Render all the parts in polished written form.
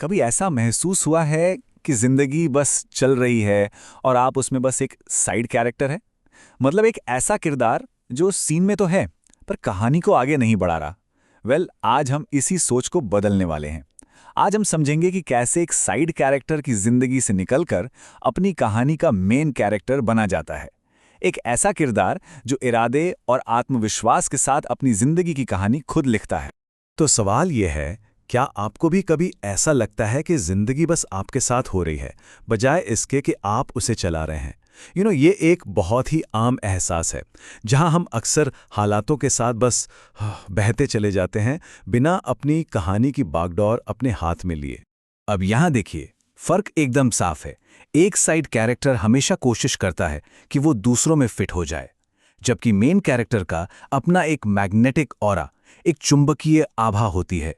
कभी ऐसा महसूस हुआ है कि जिंदगी बस चल रही है और आप उसमें बस एक साइड कैरेक्टर है? मतलब एक ऐसा किरदार जो सीन में तो है पर कहानी को आगे नहीं बढ़ा रहा। आज हम इसी सोच को बदलने वाले हैं। आज हम समझेंगे कि कैसे एक साइड कैरेक्टर की जिंदगी से निकलकर अपनी कहानी का मेन कैरेक्टर बना जाता है। एक ऐसा किरदार जो इरादे और आत्मविश्वास के साथ अपनी जिंदगी की कहानी खुद लिखता है। तो सवाल यह है, क्या आपको भी कभी ऐसा लगता है कि जिंदगी बस आपके साथ हो रही है, बजाय इसके कि आप उसे चला रहे हैं? ये एक बहुत ही आम एहसास है, जहां हम अक्सर हालातों के साथ बस बहते चले जाते हैं, बिना अपनी कहानी की बागडोर अपने हाथ में लिए। अब यहां देखिए, फर्क एकदम साफ है। एक साइड कैरेक्टर हमेशा कोशिश करता है कि वो दूसरों में फिट हो जाए, जबकि मेन कैरेक्टर का अपना एक मैग्नेटिक ऑरा, एक चुंबकीय आभा होती है।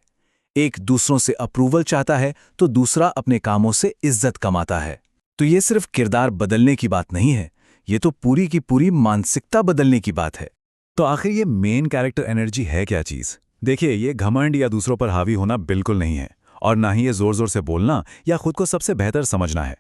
एक दूसरों से अप्रूवल चाहता है तो दूसरा अपने कामों से इज्जत कमाता है। तो ये सिर्फ किरदार बदलने की बात नहीं है, ये तो पूरी की पूरी मानसिकता बदलने की बात है। तो आखिर ये मेन कैरेक्टर एनर्जी है क्या चीज़? देखिए, ये घमंड या दूसरों पर हावी होना बिल्कुल नहीं है, और ना ही ये जोर जोर से बोलना या खुद को सबसे बेहतर समझना है।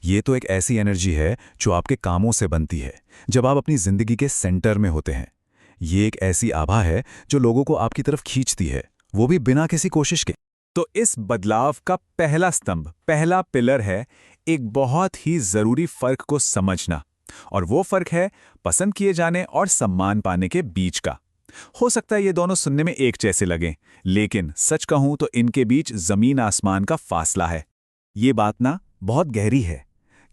ये तो एक ऐसी एनर्जी है जो आपके कामों से बनती है, जब आप अपनी जिंदगी के सेंटर में होते हैं। ये एक ऐसी आभा है जो लोगों को आपकी तरफ खींचती है, वो भी बिना किसी कोशिश के। तो इस बदलाव का पहला स्तंभ, पहला पिलर है एक बहुत ही जरूरी फर्क को समझना। और वो फर्क है पसंद किए जाने और सम्मान पाने के बीच का। हो सकता है ये दोनों सुनने में एक जैसे लगें, लेकिन सच कहूं तो इनके बीच जमीन आसमान का फासला है। ये बात ना बहुत गहरी है।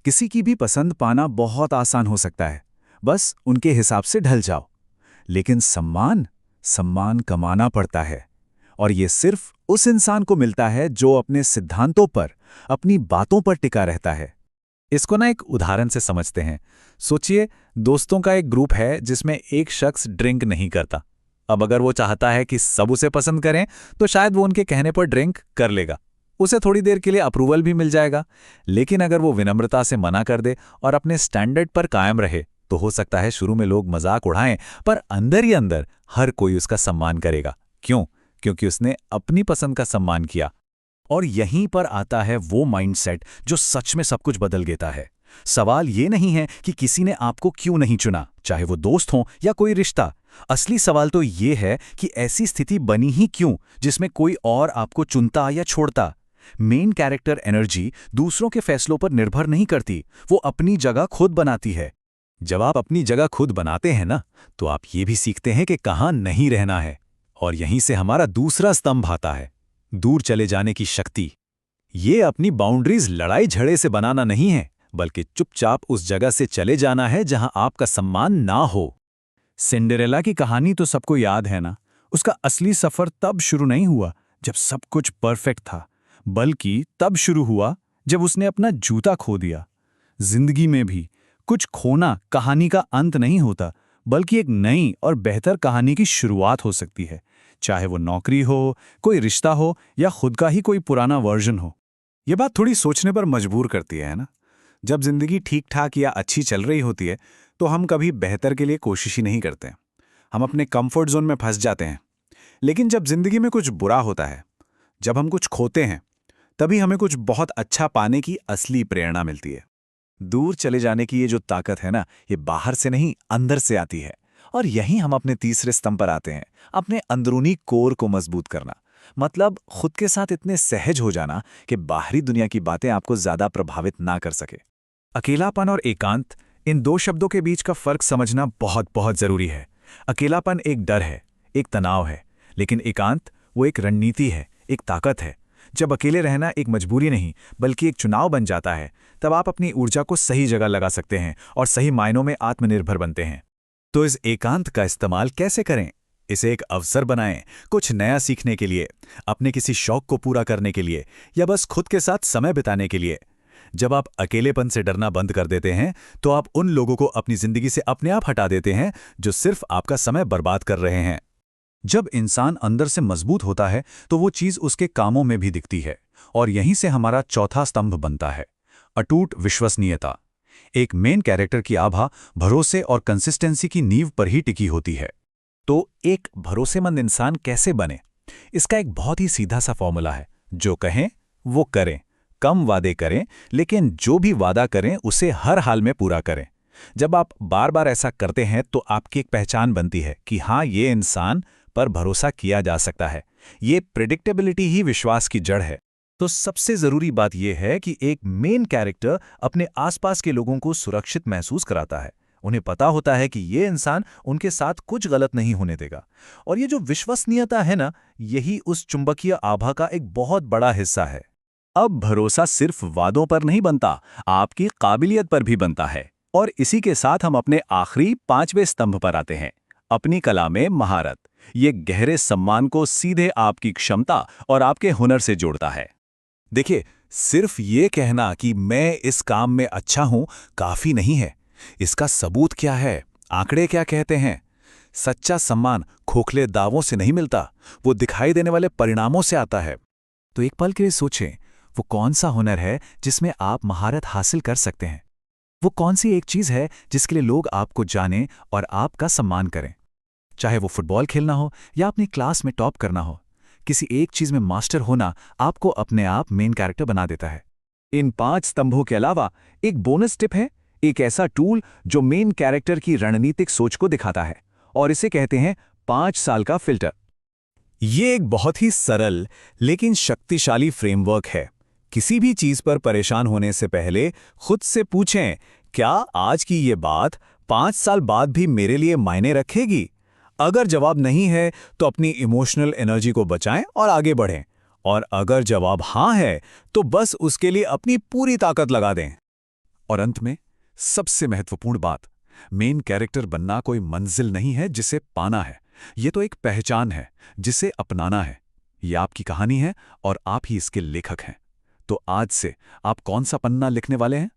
किसी की भी पसंद पाना बहुत आसान हो सकता है, बस उनके हिसाब से ढल जाओ। लेकिन सम्मान सम्मान कमाना पड़ता है, और ये सिर्फ उस इंसान को मिलता है जो अपने सिद्धांतों पर, अपनी बातों पर टिका रहता है। इसको ना एक उदाहरण से समझते हैं। सोचिए, दोस्तों का एक ग्रुप है जिसमें एक शख्स ड्रिंक नहीं करता। अब अगर वो चाहता है कि सब उसे पसंद करें, तो शायद वो उनके कहने पर ड्रिंक कर लेगा। उसे थोड़ी देर के लिए अप्रूवल भी मिल जाएगा। लेकिन अगर वो विनम्रता से मना कर दे और अपने स्टैंडर्ड पर कायम रहे, तो हो सकता है शुरू में लोग मजाक उड़ाएं, पर अंदर ही अंदर हर कोई उसका सम्मान करेगा। क्यों? क्योंकि उसने अपनी पसंद का सम्मान किया। और यहीं पर आता है वो माइंडसेट जो सच में सब कुछ बदल देता है। सवाल ये नहीं है कि किसी ने आपको क्यों नहीं चुना, चाहे वो दोस्त हो या कोई रिश्ता। असली सवाल तो ये है कि ऐसी स्थिति बनी ही क्यों जिसमें कोई और आपको चुनता या छोड़ता। मेन कैरेक्टर एनर्जी दूसरों के फैसलों पर निर्भर नहीं करती, वो अपनी जगह खुद बनाती है। जब आप अपनी जगह खुद बनाते हैं ना, तो आप ये भी सीखते हैं कि कहाँ नहीं रहना है। और यहीं से हमारा दूसरा स्तंभ आता है, दूर चले जाने की शक्ति। ये अपनी बाउंड्रीज लड़ाई झगड़े से बनाना नहीं है, बल्कि चुपचाप उस जगह से चले जाना है जहां आपका सम्मान ना हो। सिंड्रेला की कहानी तो सबको याद है ना। उसका असली सफर तब शुरू नहीं हुआ जब सब कुछ परफेक्ट था, बल्कि तब शुरू हुआ जब उसने अपना जूता खो दिया। जिंदगी में भी कुछ खोना कहानी का अंत नहीं होता, बल्कि एक नई और बेहतर कहानी की शुरुआत हो सकती है। चाहे वो नौकरी हो, कोई रिश्ता हो, या खुद का ही कोई पुराना वर्जन हो। ये बात थोड़ी सोचने पर मजबूर करती है ना। जब जिंदगी ठीक ठाक या अच्छी चल रही होती है, तो हम कभी बेहतर के लिए कोशिश ही नहीं करते। हम अपने कंफर्ट जोन में फंस जाते हैं। लेकिन जब जिंदगी में कुछ बुरा होता है, जब हम कुछ खोते हैं, तभी हमें कुछ बहुत अच्छा पाने की असली प्रेरणा मिलती है। दूर चले जाने की ये जो ताकत है ना, ये बाहर से नहीं, अंदर से आती है। और यहीं हम अपने तीसरे स्तंभ पर आते हैं, अपने अंदरूनी कोर को मजबूत करना। मतलब खुद के साथ इतने सहज हो जाना कि बाहरी दुनिया की बातें आपको ज्यादा प्रभावित ना कर सके। अकेलापन और एकांत, इन दो शब्दों के बीच का फर्क समझना बहुत बहुत जरूरी है। अकेलापन एक डर है, एक तनाव है, लेकिन एकांत वो एक रणनीति है, एक ताकत है। जब अकेले रहना एक मजबूरी नहीं, बल्कि एक चुनाव बन जाता है, तब आप अपनी ऊर्जा को सही जगह लगा सकते हैं और सही मायनों में आत्मनिर्भर बनते हैं। तो इस एकांत का इस्तेमाल कैसे करें? इसे एक अवसर बनाएं, कुछ नया सीखने के लिए, अपने किसी शौक को पूरा करने के लिए, या बस खुद के साथ समय बिताने के लिए। जब आप अकेलेपन से डरना बंद कर देते हैं, तो आप उन लोगों को अपनी जिंदगी से अपने आप हटा देते हैं जो सिर्फ आपका समय बर्बाद कर रहे हैं। जब इंसान अंदर से मजबूत होता है, तो वो चीज उसके कामों में भी दिखती है। और यहीं से हमारा चौथा स्तंभ बनता है, अटूट विश्वसनीयता। एक मेन कैरेक्टर की आभा भरोसे और कंसिस्टेंसी की नींव पर ही टिकी होती है। तो एक भरोसेमंद इंसान कैसे बने? इसका एक बहुत ही सीधा सा फॉर्मूला है, जो कहें वो करें, कम वादे करें, लेकिन जो भी वादा करें उसे हर हाल में पूरा करें। जब आप बार बार ऐसा करते हैं तो आपकी एक पहचान बनती है कि हाँ, ये इंसान पर भरोसा किया जा सकता है। ये प्रिडिक्टेबिलिटी ही विश्वास की जड़ है। तो सबसे जरूरी बात यह है कि एक मेन कैरेक्टर अपने आसपास के लोगों को सुरक्षित महसूस कराता है। उन्हें पता होता है कि ये इंसान उनके साथ कुछ गलत नहीं होने देगा। और ये जो विश्वसनीयता है ना, यही उस चुंबकीय आभा का एक बहुत बड़ा हिस्सा है। अब भरोसा सिर्फ वादों पर नहीं बनता, आपकी काबिलियत पर भी बनता है। और इसी के साथ हम अपने आखिरी 5वें स्तंभ पर आते हैं, अपनी कला में महारत। ये गहरे सम्मान को सीधे आपकी क्षमता और आपके हुनर से जोड़ता है। देखिए, सिर्फ ये कहना कि मैं इस काम में अच्छा हूं काफी नहीं है। इसका सबूत क्या है? आंकड़े क्या कहते हैं? सच्चा सम्मान खोखले दावों से नहीं मिलता, वो दिखाई देने वाले परिणामों से आता है। तो एक पल के लिए सोचें, वो कौन सा हुनर है जिसमें आप महारत हासिल कर सकते हैं? वो कौन सी एक चीज है जिसके लिए लोग आपको जानें और आपका सम्मान करें? चाहे वो फुटबॉल खेलना हो या अपनी क्लास में टॉप करना हो, किसी एक चीज में मास्टर होना आपको अपने आप मेन कैरेक्टर बना देता है। इन 5 स्तंभों के अलावा एक बोनस टिप है, एक ऐसा टूल जो मेन कैरेक्टर की रणनीतिक सोच को दिखाता है, और इसे कहते हैं 5 साल का फिल्टर। ये एक बहुत ही सरल लेकिन शक्तिशाली फ्रेमवर्क है। किसी भी चीज पर परेशान होने से पहले खुद से पूछें, क्या आज की ये बात 5 साल बाद भी मेरे लिए मायने रखेगी? अगर जवाब नहीं है तो अपनी इमोशनल एनर्जी को बचाएं और आगे बढ़ें, और अगर जवाब हाँ है तो बस उसके लिए अपनी पूरी ताकत लगा दें। और अंत में सबसे महत्वपूर्ण बात, मेन कैरेक्टर बनना कोई मंजिल नहीं है जिसे पाना है। ये तो एक पहचान है जिसे अपनाना है। ये आपकी कहानी है और आप ही इसके लेखक हैं। तो आज से आप कौन सा पन्ना लिखने वाले हैं?